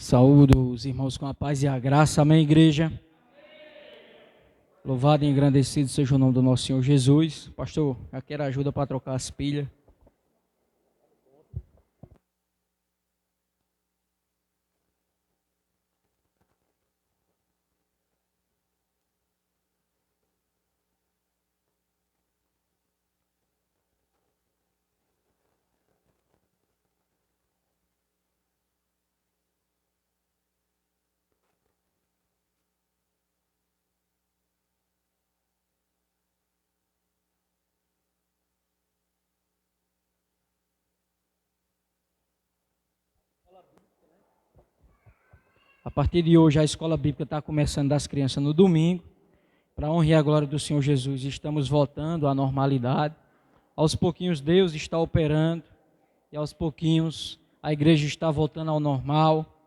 Saúdo os irmãos com a paz e a graça, amém, igreja? Louvado e engrandecido seja o nome do nosso Senhor Jesus. Pastor, eu quero ajuda para trocar as pilhas. A partir de hoje, a escola bíblica está começando das crianças no domingo. Para a honra e a glória do Senhor Jesus, estamos voltando à normalidade. Aos pouquinhos, Deus está operando e aos pouquinhos a igreja está voltando ao normal.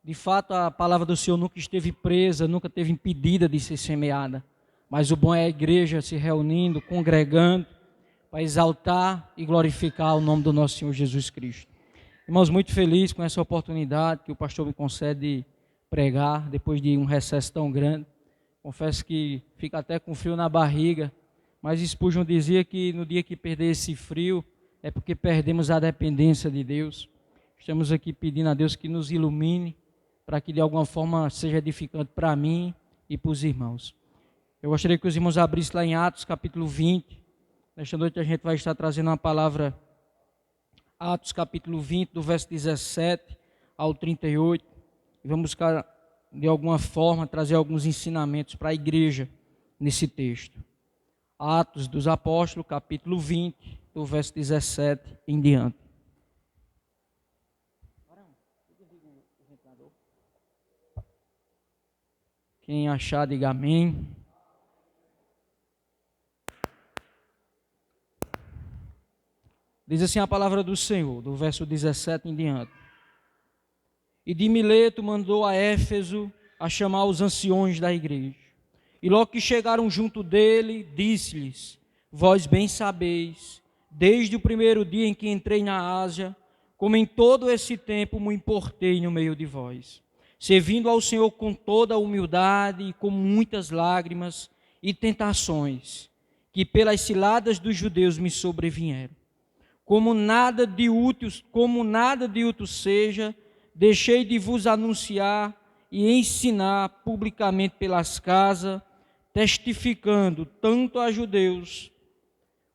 De fato, a palavra do Senhor nunca esteve presa, nunca esteve impedida de ser semeada. Mas o bom é a igreja se reunindo, congregando, para exaltar e glorificar o nome do nosso Senhor Jesus Cristo. Irmãos, muito feliz com essa oportunidade que o pastor me concede pregar depois de um recesso tão grande. Confesso que fica até com frio na barriga, mas Spurgeon dizia que no dia que perder esse frio é porque perdemos a dependência de Deus. Estamos aqui pedindo a Deus que nos ilumine para que de alguma forma seja edificante para mim e para os irmãos. Eu gostaria que os irmãos abrissem lá em Atos capítulo 20. Nesta noite a gente vai estar trazendo uma palavra, Atos capítulo 20, do verso 17 ao 38. E vamos buscar de alguma forma trazer alguns ensinamentos para a igreja nesse texto. Atos dos Apóstolos, capítulo 20, do verso 17 em diante. Quem achar, diga amém. Diz assim a palavra do Senhor, do verso 17 em diante. E de Mileto mandou a Éfeso a chamar os anciões da igreja. E logo que chegaram junto dele, disse-lhes: vós bem sabeis, desde o primeiro dia em que entrei na Ásia, como em todo esse tempo me importei no meio de vós, servindo ao Senhor com toda a humildade e com muitas lágrimas e tentações, que pelas ciladas dos judeus me sobrevieram. Como nada de útil seja, deixei de vos anunciar e ensinar publicamente pelas casas, testificando tanto a judeus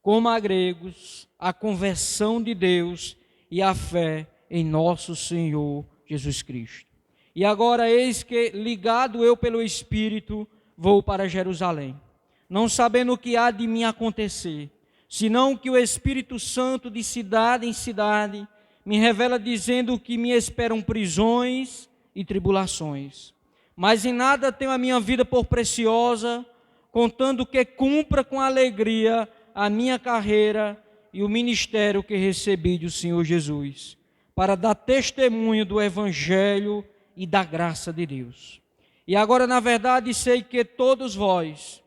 como a gregos a conversão de Deus e a fé em nosso Senhor Jesus Cristo. E agora eis que, ligado eu pelo Espírito, vou para Jerusalém, não sabendo o que há de mim acontecer, senão que o Espírito Santo de cidade em cidade me revela dizendo que me esperam prisões e tribulações. Mas em nada tenho a minha vida por preciosa, contando que cumpra com alegria a minha carreira e o ministério que recebi do Senhor Jesus, para dar testemunho do Evangelho e da graça de Deus. E agora, na verdade, sei que todos vós,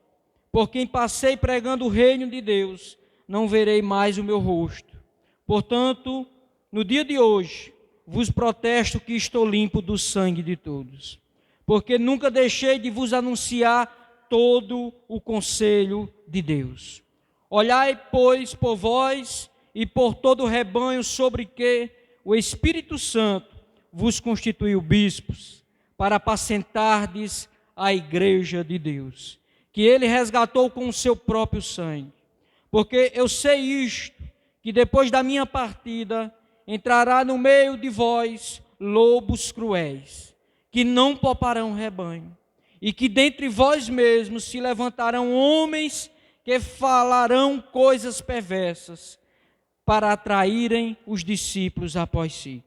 por quem passei pregando o reino de Deus, não verei mais o meu rosto. Portanto, no dia de hoje, vos protesto que estou limpo do sangue de todos, porque nunca deixei de vos anunciar todo o conselho de Deus. Olhai, pois, por vós e por todo o rebanho sobre que o Espírito Santo vos constituiu bispos, para apacentardes a igreja de Deus, que ele resgatou com o seu próprio sangue. Porque eu sei isto, que depois da minha partida entrará no meio de vós lobos cruéis, que não pouparão rebanho, e que dentre vós mesmos se levantarão homens que falarão coisas perversas, para atraírem os discípulos após si.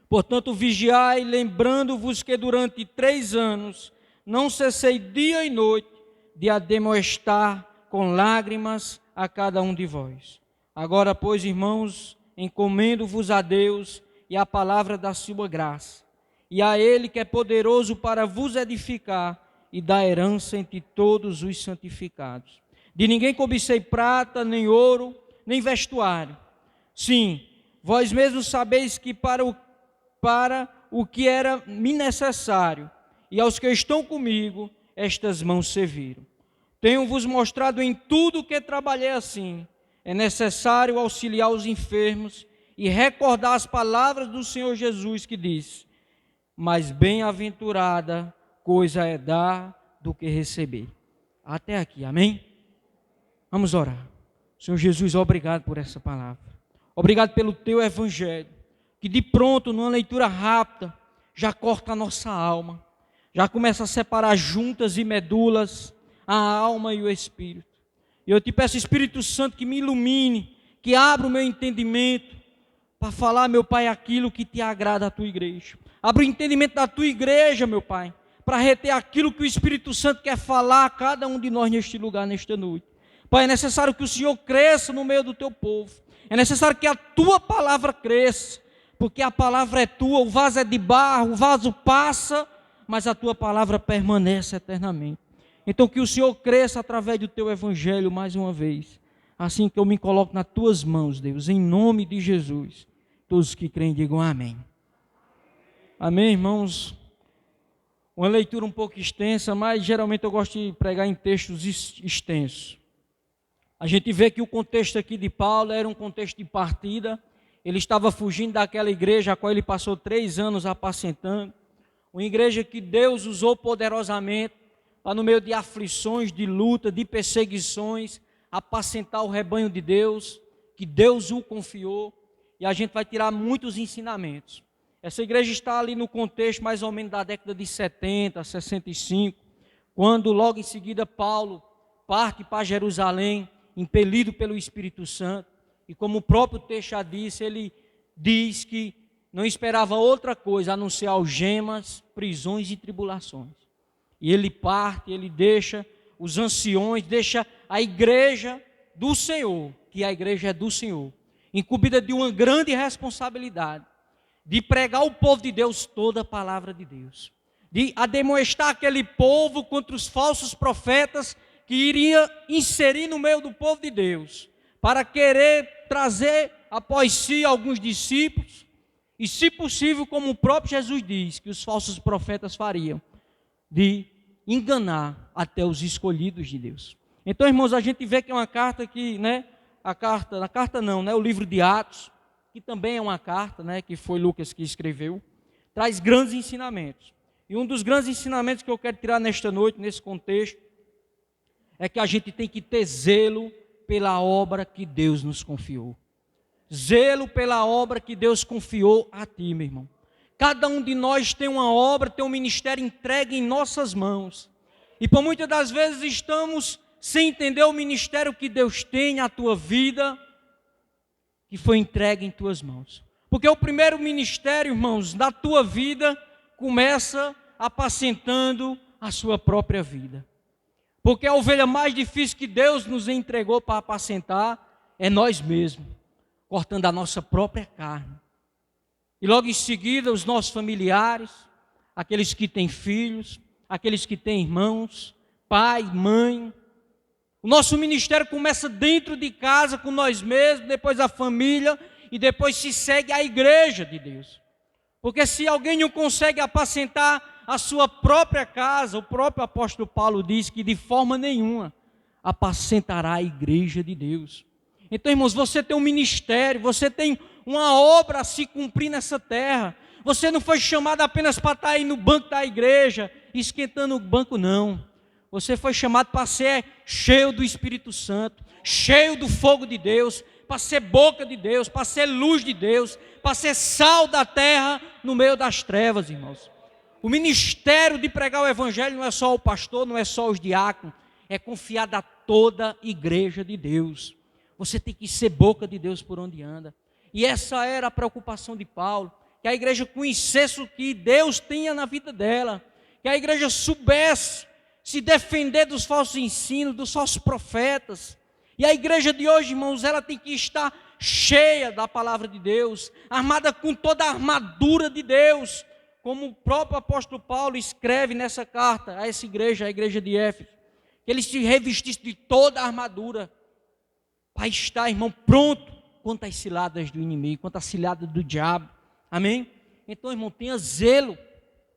Portanto, vigiai, lembrando-vos que durante 3 anos não cessei dia e noite de admoestar com lágrimas a cada um de vós. Agora, pois, irmãos, encomendo-vos a Deus e à palavra da sua graça, e a Ele que é poderoso para vos edificar e dar herança entre todos os santificados. De ninguém cobicei prata, nem ouro, nem vestuário. Sim, vós mesmos sabeis que para o que era me necessário, e aos que estão comigo, estas mãos serviram. Tenho-vos mostrado em tudo que trabalhei assim. É necessário auxiliar os enfermos e recordar as palavras do Senhor Jesus que diz: mas bem-aventurada coisa é dar do que receber. Até aqui, amém? Vamos orar. Senhor Jesus, obrigado por essa palavra. Obrigado pelo teu evangelho, que de pronto, numa leitura rápida, já corta a nossa alma, já começa a separar juntas e medulas a alma e o espírito. E eu te peço, Espírito Santo, que me ilumine, que abra o meu entendimento, para falar, meu Pai, aquilo que te agrada à tua igreja. Abra o entendimento da tua igreja, meu Pai, para reter aquilo que o Espírito Santo quer falar a cada um de nós neste lugar, nesta noite. Pai, é necessário que o Senhor cresça no meio do teu povo. É necessário que a tua palavra cresça, porque a palavra é tua, o vaso é de barro, o vaso passa, mas a tua palavra permanece eternamente. Então que o Senhor cresça através do teu evangelho mais uma vez. Assim que eu me coloco nas tuas mãos, Deus, em nome de Jesus. Todos que creem digam amém. Amém, irmãos? Uma leitura um pouco extensa, mas geralmente eu gosto de pregar em textos extensos. A gente vê que o contexto aqui de Paulo era um contexto de partida. Ele estava fugindo daquela igreja a qual ele passou 3 anos apacentando. Uma igreja que Deus usou poderosamente para, no meio de aflições, de luta, de perseguições, apacentar o rebanho de Deus, que Deus o confiou. E a gente vai tirar muitos ensinamentos. Essa igreja está ali no contexto mais ou menos da década de 70, 65, quando logo em seguida Paulo parte para Jerusalém, impelido pelo Espírito Santo. E como o próprio texto já disse, ele diz que não esperava outra coisa a não ser algemas, prisões e tribulações. E ele parte, ele deixa os anciões, deixa a igreja do Senhor, que a igreja é do Senhor, incumbida de uma grande responsabilidade, de pregar ao povo de Deus toda a palavra de Deus, de ademoestar aquele povo contra os falsos profetas que iria inserir no meio do povo de Deus, para querer trazer após si alguns discípulos, e se possível, como o próprio Jesus diz, que os falsos profetas fariam, de enganar até os escolhidos de Deus. Então, irmãos, a gente vê que é uma carta que, o livro de Atos, que também é uma carta, que foi Lucas que escreveu, traz grandes ensinamentos. E um dos grandes ensinamentos que eu quero tirar nesta noite, nesse contexto, é que a gente tem que ter zelo pela obra que Deus nos confiou. Zelo pela obra que Deus confiou a ti, meu irmão. Cada um de nós tem uma obra, tem um ministério entregue em nossas mãos. E por muitas das vezes estamos sem entender o ministério que Deus tem na tua vida, que foi entregue em tuas mãos. Porque o primeiro ministério, irmãos, da tua vida, começa apacentando a sua própria vida. Porque a ovelha mais difícil que Deus nos entregou para apacentar é nós mesmos, cortando a nossa própria carne. E logo em seguida os nossos familiares, aqueles que têm filhos, aqueles que têm irmãos, pai, mãe. O nosso ministério começa dentro de casa com nós mesmos, depois a família e depois se segue a igreja de Deus. Porque se alguém não consegue apacentar a sua própria casa, o próprio apóstolo Paulo diz que de forma nenhuma apacentará a igreja de Deus. Então, irmãos, você tem um ministério, você tem uma obra a se cumprir nessa terra. Você não foi chamado apenas para estar aí no banco da igreja, esquentando o banco, não. Você foi chamado para ser cheio do Espírito Santo, cheio do fogo de Deus, para ser boca de Deus, para ser luz de Deus, para ser sal da terra no meio das trevas, irmãos. O ministério de pregar o evangelho não é só o pastor, não é só os diáconos, é confiado a toda a igreja de Deus. Você tem que ser boca de Deus por onde anda. E essa era a preocupação de Paulo, que a igreja conhecesse o que Deus tinha na vida dela, que a igreja soubesse se defender dos falsos ensinos, dos falsos profetas. E a igreja de hoje, irmãos, ela tem que estar cheia da palavra de Deus, armada com toda a armadura de Deus, como o próprio apóstolo Paulo escreve nessa carta a essa igreja, a igreja de Éfeso, que ele se revestisse de toda a armadura, para estar, irmão, pronto contra as ciladas do inimigo, contra as ciladas do diabo, amém? Então, irmão, tenha zelo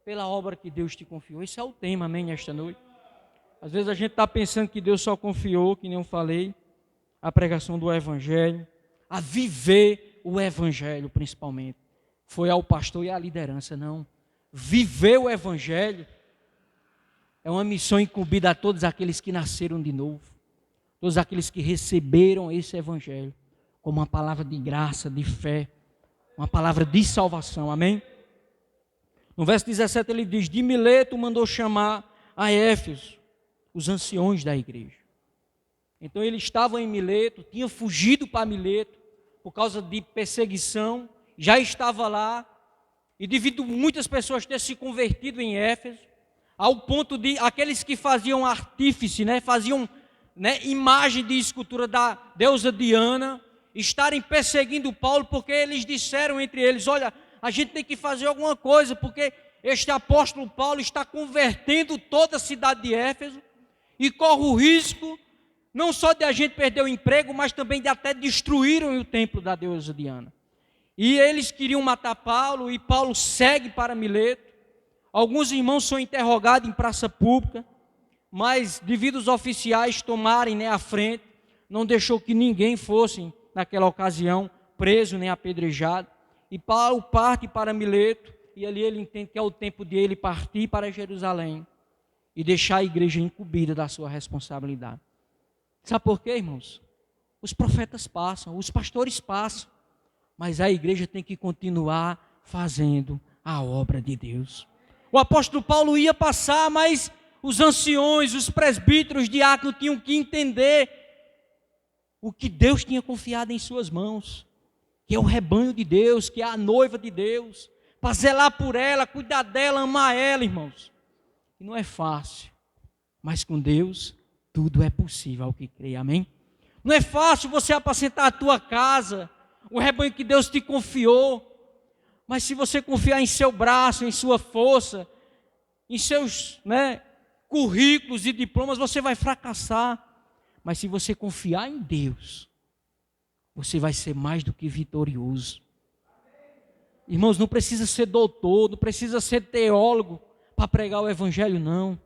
pela obra que Deus te confiou. Esse é o tema, amém, nesta noite. Às vezes a gente está pensando que Deus só confiou, que nem eu falei, a pregação do Evangelho, a viver o Evangelho principalmente. Foi ao pastor e à liderança, não. Viver o Evangelho é uma missão incumbida a todos aqueles que nasceram de novo, todos aqueles que receberam esse Evangelho como uma palavra de graça, de fé, uma palavra de salvação, amém? No verso 17 ele diz: de Mileto mandou chamar a Éfeso os anciões da igreja. Então ele estava em Mileto, tinha fugido para Mileto por causa de perseguição, já estava lá, e devido a muitas pessoas terem se convertido em Éfeso, ao ponto de aqueles que faziam artífice, faziam imagem de escultura da deusa Diana, estarem perseguindo Paulo, porque eles disseram entre eles: olha, a gente tem que fazer alguma coisa, porque este apóstolo Paulo está convertendo toda a cidade de Éfeso, e corre o risco, não só de a gente perder o emprego, mas também de até destruírem o templo da deusa Diana. E eles queriam matar Paulo, e Paulo segue para Mileto. Alguns irmãos são interrogados em praça pública, mas devido aos oficiais tomarem a frente, não deixou que ninguém fosse, naquela ocasião, preso nem apedrejado. E Paulo parte para Mileto, e ali ele entende que é o tempo de ele partir para Jerusalém e deixar a igreja incumbida da sua responsabilidade. Sabe por quê, irmãos? Os profetas passam, os pastores passam, mas a igreja tem que continuar fazendo a obra de Deus. O apóstolo Paulo ia passar, mas os anciões, os presbíteros, os diáconos tinham que entender o que Deus tinha confiado em suas mãos, que é o rebanho de Deus, que é a noiva de Deus, para zelar por ela, cuidar dela, amar ela, irmãos. E não é fácil, mas com Deus tudo é possível ao que crê, amém? Não é fácil você apacentar a tua casa, o rebanho que Deus te confiou, mas se você confiar em seu braço, em sua força, em seus currículos e diplomas, você vai fracassar. Mas se você confiar em Deus, você vai ser mais do que vitorioso. Irmãos, não precisa ser doutor, não precisa ser teólogo para pregar o Evangelho, não.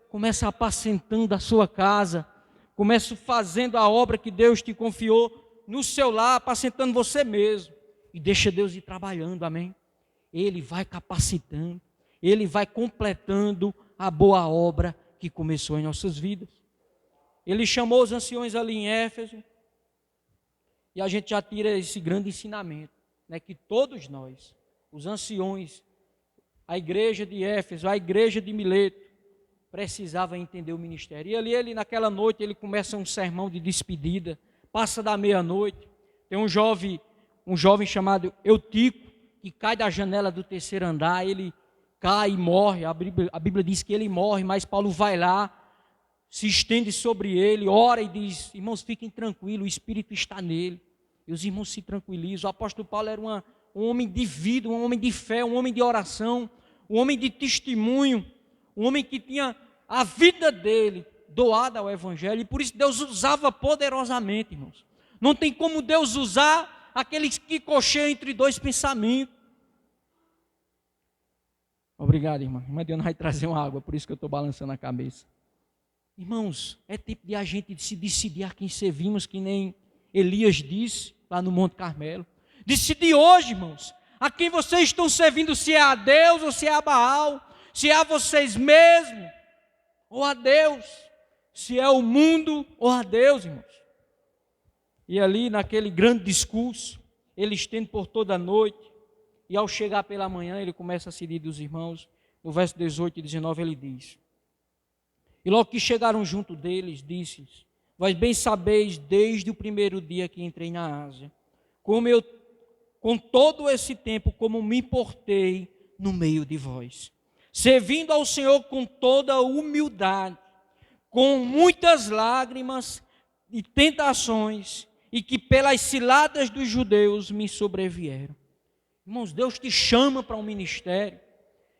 Começa apacentando a sua casa, começa fazendo a obra que Deus te confiou no seu lar, apacentando você mesmo. E deixa Deus ir trabalhando, amém? Ele vai capacitando, Ele vai completando a boa obra que começou em nossas vidas. Ele chamou os anciões ali em Éfeso, e a gente já tira esse grande ensinamento, que todos nós, os anciões, a igreja de Éfeso, a igreja de Mileto, precisava entender o ministério. E ali ele, naquela noite, ele começa um sermão de despedida, passa da meia-noite, tem um jovem chamado Eutico, que cai da janela do terceiro andar, ele cai e morre, a Bíblia diz que ele morre, mas Paulo vai lá, se estende sobre ele, ora e diz: irmãos, fiquem tranquilos, o Espírito está nele. E os irmãos se tranquilizam. O apóstolo Paulo era um homem de vida, um homem de fé, um homem de oração, um homem de testemunho, um homem que tinha a vida dele doada ao Evangelho, e por isso Deus usava poderosamente, irmãos. Não tem como Deus usar aqueles que cocheiam entre dois pensamentos. Obrigado, irmã. Irmã Diana vai trazer uma água, por isso que eu estou balançando a cabeça. Irmãos, é tempo de a gente se decidir a quem servimos, que nem Elias disse lá no Monte Carmelo. Decidir hoje, irmãos, a quem vocês estão servindo, se é a Deus ou se é a Baal, se é a vocês mesmos ou a Deus, se é o mundo ou a Deus, irmãos. E ali naquele grande discurso, ele estende por toda a noite, e ao chegar pela manhã, ele começa a se despedir dos irmãos. No verso 18 e 19 ele diz: e logo que chegaram junto deles, disse-lhes: vós bem sabeis, desde o primeiro dia que entrei na Ásia, como eu, com todo esse tempo, como me portei no meio de vós, servindo ao Senhor com toda humildade, com muitas lágrimas e tentações, e que pelas ciladas dos judeus me sobrevieram. Irmãos, Deus te chama para um ministério,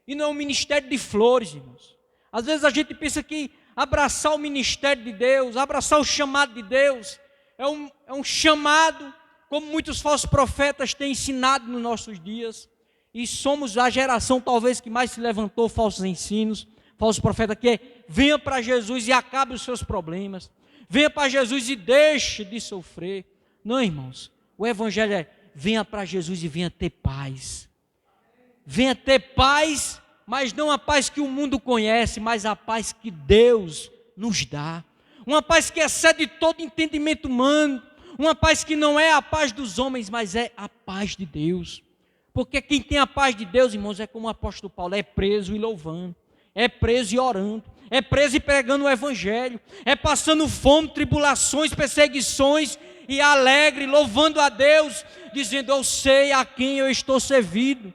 e não é um ministério de flores, irmãos. Às vezes a gente pensa que abraçar o ministério de Deus, abraçar o chamado de Deus, é um chamado, como muitos falsos profetas têm ensinado nos nossos dias, e somos a geração talvez que mais se levantou falsos ensinos, falso profeta, que é: venha para Jesus e acabe os seus problemas, venha para Jesus e deixe de sofrer. Não, irmãos, o evangelho é: venha para Jesus e venha ter paz. Venha ter paz, mas não a paz que o mundo conhece, mas a paz que Deus nos dá. Uma paz que excede todo entendimento humano, uma paz que não é a paz dos homens, mas é a paz de Deus. Porque quem tem a paz de Deus, irmãos, é como o apóstolo Paulo: é preso e louvando, é preso e orando, é preso e pregando o evangelho, é passando fome, tribulações, perseguições, e alegre, louvando a Deus, dizendo: eu sei a quem eu estou servindo.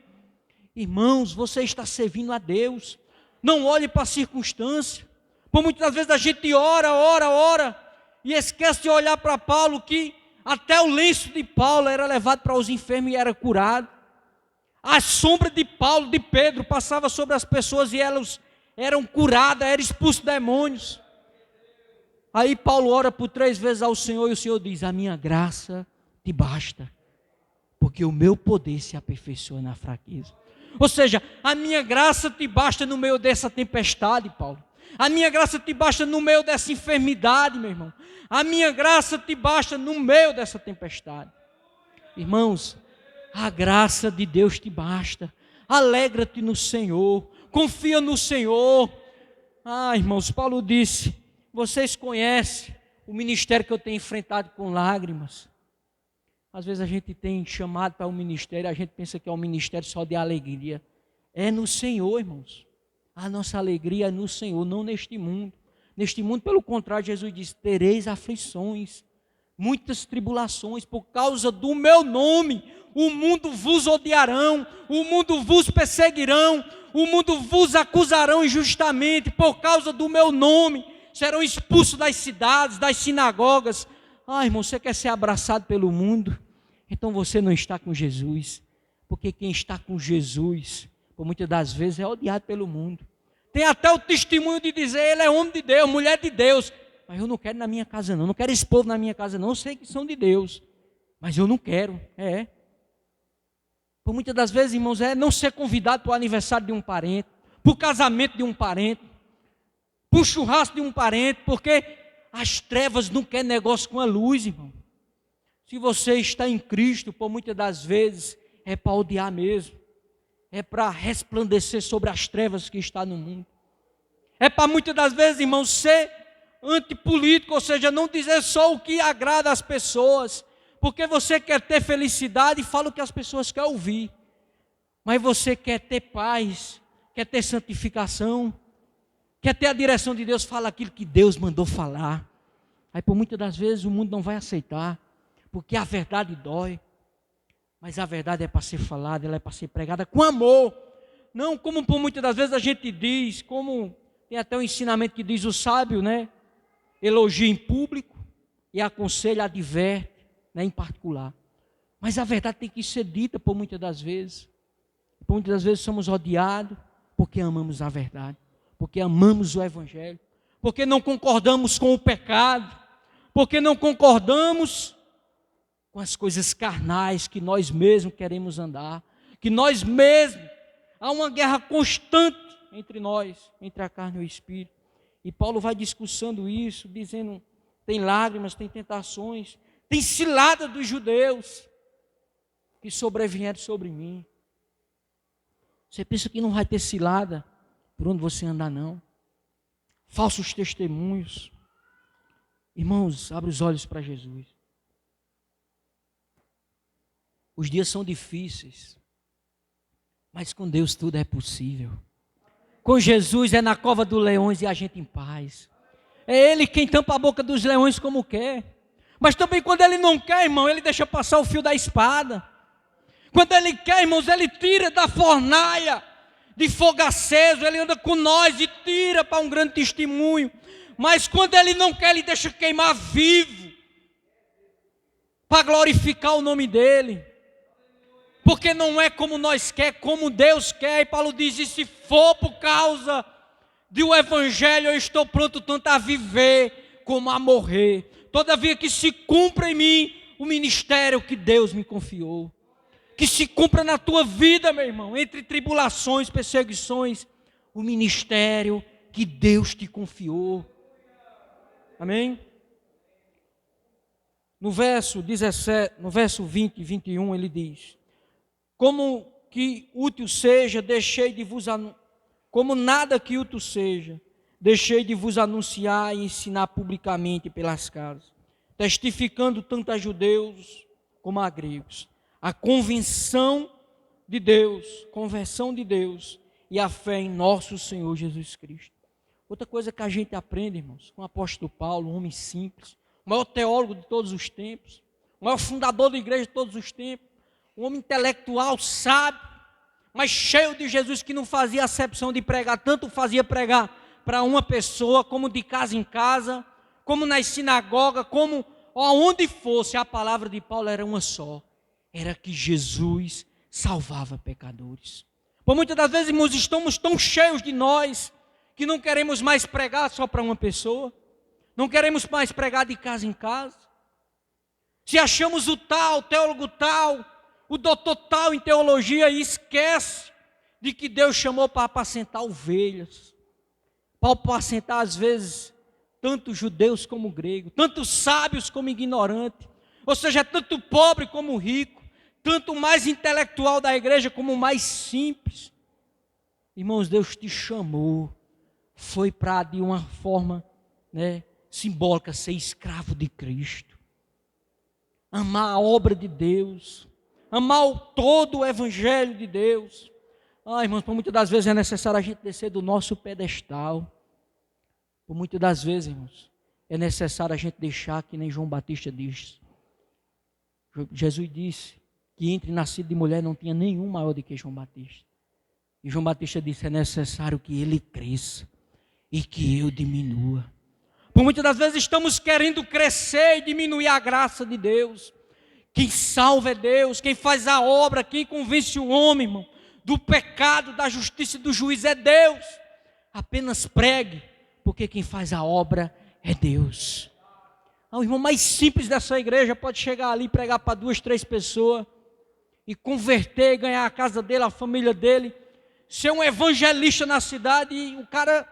Irmãos, você está servindo a Deus. Não olhe para a circunstância. Por muitas vezes a gente ora, e esquece de olhar para Paulo, que até o lenço de Paulo era levado para os enfermos e era curado. A sombra de Paulo, de Pedro, passava sobre as pessoas e elas eram curadas, eram expulsos demônios. Aí Paulo ora por 3 vezes ao Senhor, e o Senhor diz: a minha graça te basta, porque o meu poder se aperfeiçoa na fraqueza. Ou seja, a minha graça te basta no meio dessa tempestade, Paulo. A minha graça te basta no meio dessa enfermidade, meu irmão. A minha graça te basta no meio dessa tempestade. Irmãos, a graça de Deus te basta. Alegra-te no Senhor, confia no Senhor. Irmãos, Paulo disse: vocês conhecem o ministério que eu tenho enfrentado com lágrimas. Às vezes a gente tem chamado para um ministério, a gente pensa que é um ministério só de alegria. É no Senhor, irmãos. A nossa alegria é no Senhor, não neste mundo. Neste mundo, pelo contrário, Jesus diz: tereis aflições, muitas tribulações, por causa do meu nome. O mundo vos odiarão, o mundo vos perseguirão, o mundo vos acusarão injustamente por causa do meu nome. Serão expulsos das cidades, das sinagogas. Irmão, você quer ser abraçado pelo mundo? Então você não está com Jesus. Porque quem está com Jesus, por muitas das vezes, é odiado pelo mundo. Tem até o testemunho de dizer: ele é homem de Deus, mulher de Deus. Mas eu não quero na minha casa não quero esse povo na minha casa não. Eu sei que são de Deus, mas eu não quero. Por muitas das vezes, irmãos, é não ser convidado para o aniversário de um parente, para o casamento de um parente, para o churrasco de um parente, porque as trevas não querem negócio com a luz, irmão. Se você está em Cristo, por muitas das vezes, é para odiar mesmo. É para resplandecer sobre as trevas que está no mundo. É para muitas das vezes, irmão, ser antipolítico, ou seja, não dizer só o que agrada às pessoas, porque você quer ter felicidade e fala o que as pessoas querem ouvir. Mas você quer ter paz, quer ter santificação, quer ter a direção de Deus, fala aquilo que Deus mandou falar. Aí por muitas das vezes o mundo não vai aceitar, porque a verdade dói. Mas a verdade é para ser falada, ela é para ser pregada com amor. Não como por muitas das vezes a gente diz, como tem até um ensinamento que diz: o sábio, elogia em público e aconselha, adverte, em particular. Mas a verdade tem que ser dita por muitas das vezes. Por muitas das vezes somos odiados porque amamos a verdade, porque amamos o evangelho, porque não concordamos com o pecado, porque não concordamos com as coisas carnais que nós mesmos queremos andar, que nós mesmos, há uma guerra constante entre nós, entre a carne e o espírito. E Paulo vai discussando isso, dizendo: tem lágrimas, tem tentações, tem cilada dos judeus que sobrevieram sobre mim. Você pensa que não vai ter cilada por onde você andar, não? Falsos testemunhos. Irmãos, abre os olhos para Jesus. Os dias são difíceis, mas com Deus tudo é possível. Com Jesus é na cova dos leões e a gente em paz. É Ele quem tampa a boca dos leões como quer. Mas também quando Ele não quer, irmão, Ele deixa passar o fio da espada. Quando Ele quer, irmãos, Ele tira da fornalha de fogo aceso. Ele anda com nós e tira para um grande testemunho. Mas quando Ele não quer, Ele deixa queimar vivo, para glorificar o nome dEle. Porque não é como nós quer, como Deus quer. E Paulo diz: e se for por causa do evangelho, eu estou pronto tanto a viver como a morrer. Todavia que se cumpra em mim o ministério que Deus me confiou. Que se cumpra na tua vida, meu irmão, entre tribulações, perseguições, o ministério que Deus te confiou. Amém? No verso 17, no verso 20 e 21, ele diz: como que útil seja, como nada que útil seja, deixei de vos anunciar e ensinar publicamente pelas casas, testificando tanto a judeus como a gregos, a conversão de Deus e a fé em nosso Senhor Jesus Cristo. Outra coisa que a gente aprende, irmãos, com o apóstolo Paulo, um homem simples, o maior teólogo de todos os tempos, o maior fundador da igreja de todos os tempos, um homem intelectual, sábio, mas cheio de Jesus, que não fazia acepção de pregar, tanto fazia pregar para uma pessoa, como de casa em casa, como nas sinagogas, como aonde fosse, a palavra de Paulo era uma só, era que Jesus salvava pecadores. Por muitas das vezes, irmãos, estamos tão cheios de nós, que não queremos mais pregar só para uma pessoa, não queremos mais pregar de casa em casa. Se achamos o teólogo tal, o doutor tal em teologia, e esquece de que Deus chamou para apacentar ovelhas, para apacentar às vezes tanto judeus como gregos, tanto sábios como ignorantes, ou seja, tanto pobre como rico, tanto mais intelectual da igreja como mais simples. Irmãos, Deus te chamou, foi para de uma forma, simbólica, ser escravo de Cristo, amar a obra de Deus, amar todo o evangelho de Deus. Irmãos, por muitas das vezes é necessário a gente descer do nosso pedestal. Por muitas das vezes, irmãos, é necessário a gente deixar, que nem João Batista disse. Jesus disse que entre nascido de mulher não tinha nenhum maior do que João Batista. E João Batista disse: é necessário que ele cresça e que eu diminua. Por muitas das vezes estamos querendo crescer e diminuir a graça de Deus. Quem salva é Deus, quem faz a obra, quem convence o homem, irmão, do pecado, da justiça e do juízo é Deus. Apenas pregue, porque quem faz a obra é Deus. O irmão mais simples dessa igreja pode chegar ali e pregar para 2, 3 pessoas e converter, ganhar a casa dele, a família dele, ser um evangelista na cidade, e o cara,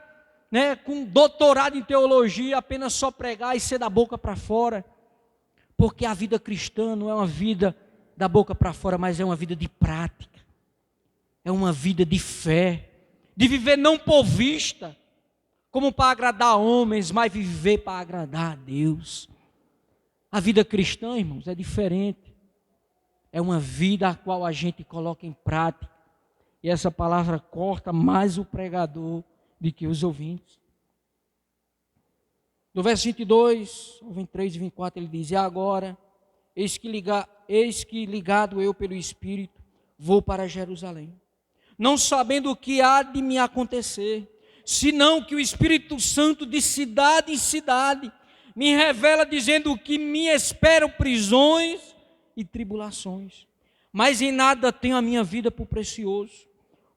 com doutorado em teologia, apenas só pregar e ser da boca para fora. Porque a vida cristã não é uma vida da boca para fora, mas é uma vida de prática, é uma vida de fé, de viver não por vista, como para agradar homens, mas viver para agradar a Deus. A vida cristã, irmãos, é diferente, é uma vida a qual a gente coloca em prática, e essa palavra corta mais o pregador do que os ouvintes. No verso 22, 23 e 24, ele diz: e agora, eis que ligado eu pelo Espírito, vou para Jerusalém, não sabendo o que há de me acontecer, senão que o Espírito Santo de cidade em cidade me revela, dizendo que me esperam prisões e tribulações. Mas em nada tenho a minha vida por precioso,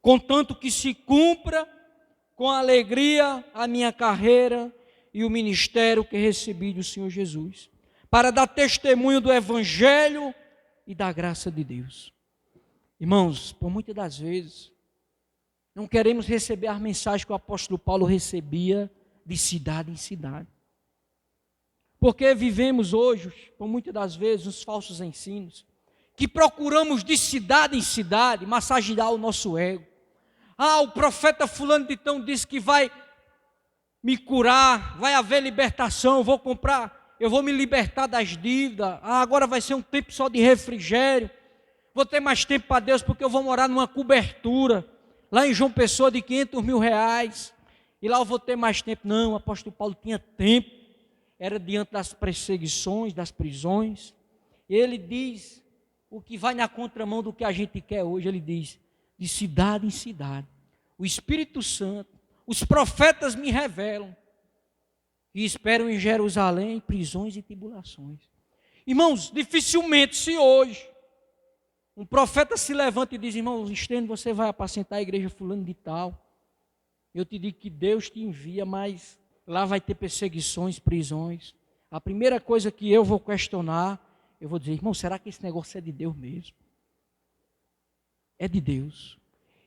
contanto que se cumpra com alegria a minha carreira e o ministério que recebi do Senhor Jesus, para dar testemunho do Evangelho e da graça de Deus. Irmãos, por muitas das vezes, não queremos receber as mensagens que o apóstolo Paulo recebia de cidade em cidade. Porque vivemos hoje, por muitas das vezes, os falsos ensinos, que procuramos de cidade em cidade massagear o nosso ego. O profeta fulano de tão disse que vai me curar, vai haver libertação, eu vou me libertar das dívidas, agora vai ser um tempo só de refrigério, vou ter mais tempo para Deus, porque eu vou morar numa cobertura, lá em João Pessoa, de 500 mil reais, e lá eu vou ter mais tempo. Não, o apóstolo Paulo tinha tempo, era diante das perseguições, das prisões. Ele diz o que vai na contramão do que a gente quer hoje. Ele diz: de cidade em cidade, o Espírito Santo, os profetas me revelam, e esperam em Jerusalém prisões e tribulações. Irmãos, dificilmente, se hoje um profeta se levanta e diz: irmão Estênio, você vai apacentar a igreja fulano de tal, eu te digo que Deus te envia, mas lá vai ter perseguições, prisões. A primeira coisa que eu vou questionar, eu vou dizer: irmão, será que esse negócio é de Deus mesmo? é de Deus.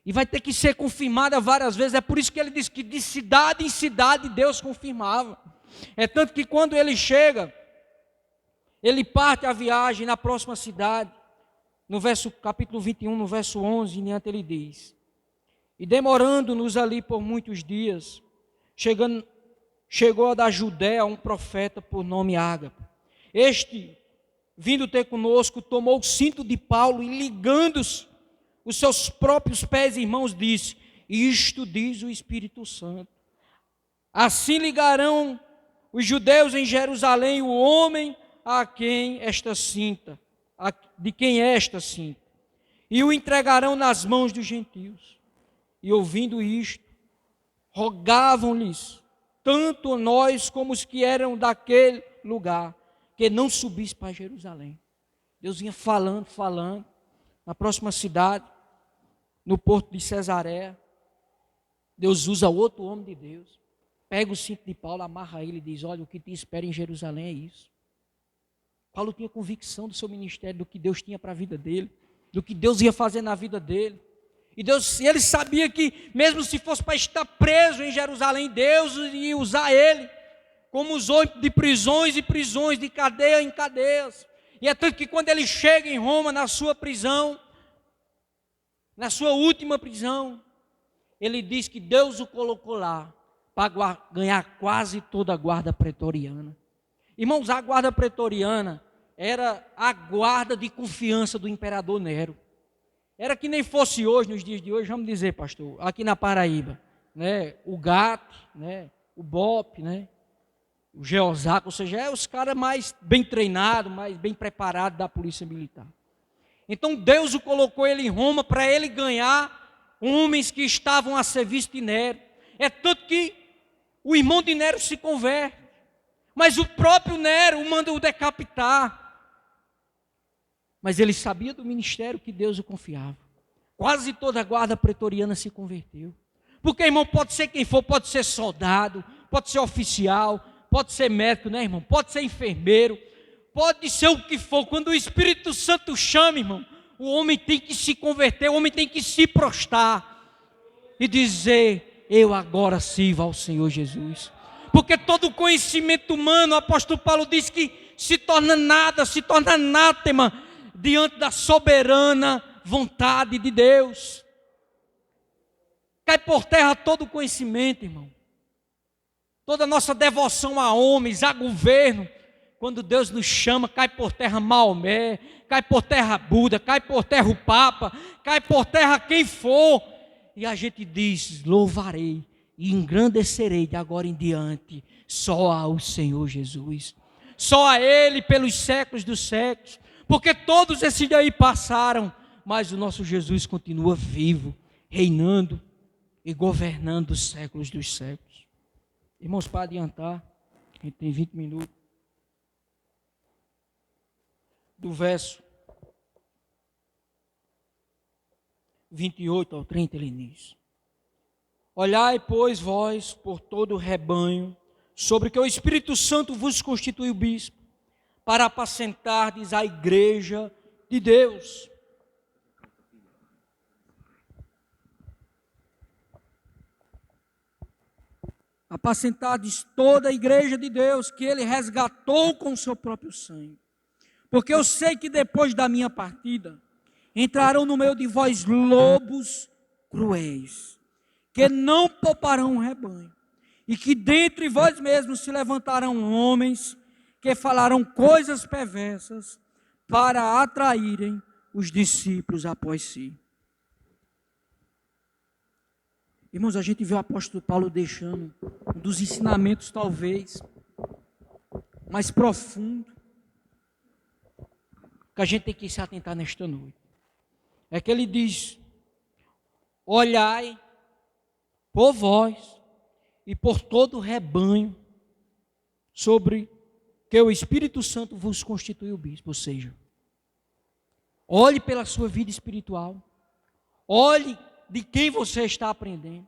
E vai ter que ser confirmada várias vezes. É por isso que ele diz que de cidade em cidade Deus confirmava. É tanto que quando ele chega, ele parte a viagem na próxima cidade. No capítulo 21, no verso 11 em diante, ele diz: e demorando-nos ali por muitos dias, chegou da Judéia um profeta por nome Ágapo. Este, vindo ter conosco, tomou o cinto de Paulo e ligando os seus próprios pés e mãos, disse: isto diz o Espírito Santo. Assim ligarão os judeus em Jerusalém o homem a quem esta cinta, de quem é esta cinta, e o entregarão nas mãos dos gentios. E ouvindo isto, rogavam-lhes, tanto nós como os que eram daquele lugar, que não subisse para Jerusalém. Deus vinha falando, na próxima cidade, no porto de Cesareia, Deus usa outro homem de Deus, pega o cinto de Paulo, amarra ele e diz: olha, o que te espera em Jerusalém é isso. Paulo tinha convicção do seu ministério, do que Deus tinha para a vida dele, do que Deus ia fazer na vida dele. E ele sabia que, mesmo se fosse para estar preso em Jerusalém, Deus ia usar ele, como usou de prisões e prisões, de cadeia em cadeias. E é tanto que quando ele chega em Roma, na sua prisão, na sua última prisão, ele diz que Deus o colocou lá para ganhar quase toda a guarda pretoriana. Irmãos, a guarda pretoriana era a guarda de confiança do imperador Nero. Era que nem fosse hoje, nos dias de hoje, vamos dizer, pastor, aqui na Paraíba, né, o GAT, né, o BOP, né, o GEOSAC, ou seja, é os caras mais bem treinados, mais bem preparados da polícia militar. Então Deus o colocou ele em Roma para ele ganhar homens que estavam a serviço de Nero. É tanto que o irmão de Nero se converte, mas o próprio Nero o manda o decapitar. Mas ele sabia do ministério que Deus o confiava. Quase toda a guarda pretoriana se converteu. Porque, irmão, pode ser quem for, pode ser soldado, pode ser oficial, pode ser médico, né, irmão? Pode ser enfermeiro, pode ser o que for. Quando o Espírito Santo chama, irmão, o homem tem que se converter, o homem tem que se prostrar e dizer: eu agora sirvo ao Senhor Jesus. Porque todo conhecimento humano, o apóstolo Paulo diz que se torna nada, se torna anátema diante da soberana vontade de Deus. Cai por terra todo conhecimento, irmão. Toda a nossa devoção a homens, a governo, quando Deus nos chama, cai por terra Maomé, cai por terra Buda, cai por terra o Papa, cai por terra quem for. E a gente diz: louvarei e engrandecerei de agora em diante só ao Senhor Jesus. Só a Ele pelos séculos dos séculos. Porque todos esses daí passaram, mas o nosso Jesus continua vivo, reinando e governando os séculos dos séculos. Irmãos, para adiantar, a gente tem 20 minutos. Do verso 28 ao 30 ele diz: olhai, pois, vós por todo o rebanho, sobre que o Espírito Santo vos constituiu bispo, para apacentardes a igreja de Deus. Apacentardes toda a igreja de Deus, que Ele resgatou com o seu próprio sangue. Porque eu sei que depois da minha partida, entrarão no meio de vós lobos cruéis, que não pouparão o rebanho, e que dentre vós mesmos se levantarão homens que falarão coisas perversas para atraírem os discípulos após si. Irmãos, a gente vê o apóstolo Paulo deixando um dos ensinamentos talvez mais profundo que a gente tem que se atentar nesta noite. É que ele diz: olhai por vós e por todo o rebanho, sobre que o Espírito Santo vos constituiu bispo. Ou seja, olhe pela sua vida espiritual, olhe de quem você está aprendendo,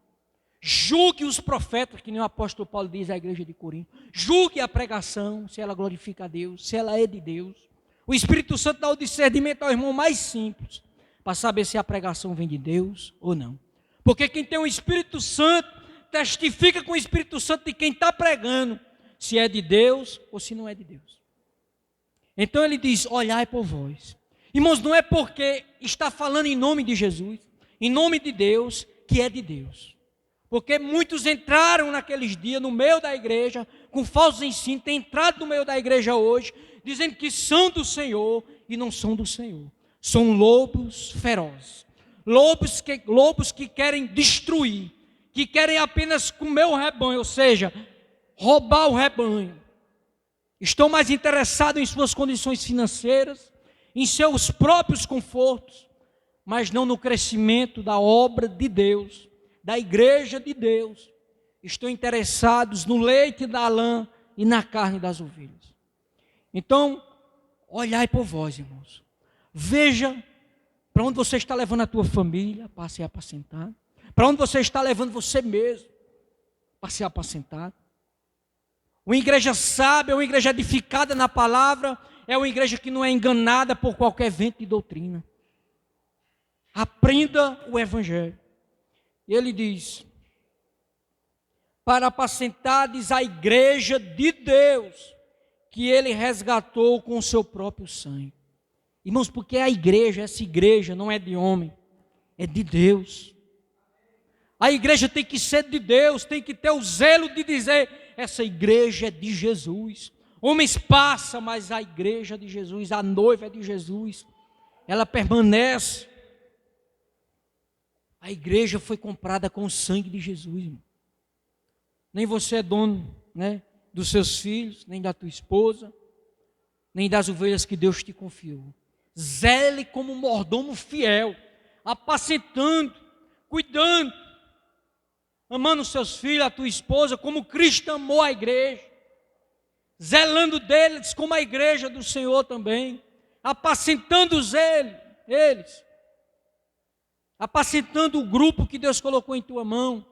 julgue os profetas, que nem o apóstolo Paulo diz à igreja de Corinto, julgue a pregação, se ela glorifica a Deus, se ela é de Deus. O Espírito Santo dá o discernimento ao irmão mais simples, para saber se a pregação vem de Deus ou não. Porque quem tem o Espírito Santo testifica com o Espírito Santo de quem está pregando, se é de Deus ou se não é de Deus. Então ele diz, olhai por vós. Irmãos, não é porque está falando em nome de Jesus, em nome de Deus, que é de Deus. Porque muitos entraram naqueles dias no meio da igreja, com falsos ensinos, têm entrado no meio da igreja hoje, dizendo que são do Senhor e não são do Senhor. São lobos ferozes. Lobos que querem destruir, que querem apenas comer o rebanho, ou seja, roubar o rebanho. Estão mais interessados em suas condições financeiras, em seus próprios confortos, mas não no crescimento da obra de Deus, da igreja de Deus. Estão interessados no leite da lã e na carne das ovelhas. Então, olhai por vós, irmãos. Veja para onde você está levando a tua família para ser apacentado. Para onde você está levando você mesmo para ser apacentado. Uma igreja sábia, uma igreja edificada na palavra, é uma igreja que não é enganada por qualquer vento de doutrina. Aprenda o Evangelho. E ele diz, para apacentares a igreja de Deus, que ele resgatou com o seu próprio sangue. Irmãos, porque a igreja, essa igreja não é de homem, é de Deus. A igreja tem que ser de Deus, tem que ter o zelo de dizer, essa igreja é de Jesus. Homens passam, mas a igreja é de Jesus, a noiva é de Jesus, ela permanece. A igreja foi comprada com o sangue de Jesus, irmão. Nem você é dono, né, dos seus filhos, nem da tua esposa, nem das ovelhas que Deus te confiou. Zele como um mordomo fiel, apacentando, cuidando, amando os seus filhos, a tua esposa, como Cristo amou a igreja, zelando deles como a igreja do Senhor também, apacentando eles, apacentando o grupo que Deus colocou em tua mão,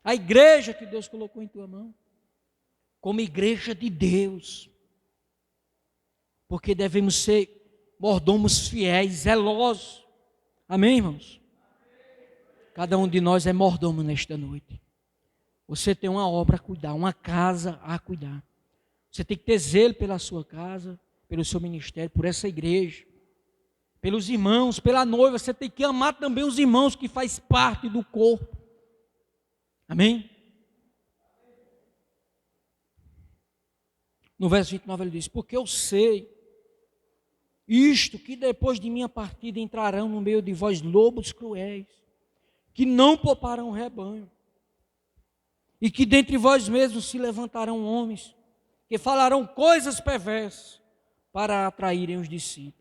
a igreja que Deus colocou em tua mão, como igreja de Deus, porque devemos ser mordomos fiéis, zelosos, amém, irmãos? Cada um de nós é mordomo nesta noite. Você tem uma obra a cuidar, uma casa a cuidar. Você tem que ter zelo pela sua casa, pelo seu ministério, por essa igreja, pelos irmãos, pela noiva. Você tem que amar também os irmãos que faz parte do corpo. Amém? No verso 29 ele diz, porque eu sei isto, que depois de minha partida entrarão no meio de vós lobos cruéis, que não pouparão o rebanho, e que dentre vós mesmos se levantarão homens, que falarão coisas perversas para atraírem os discípulos.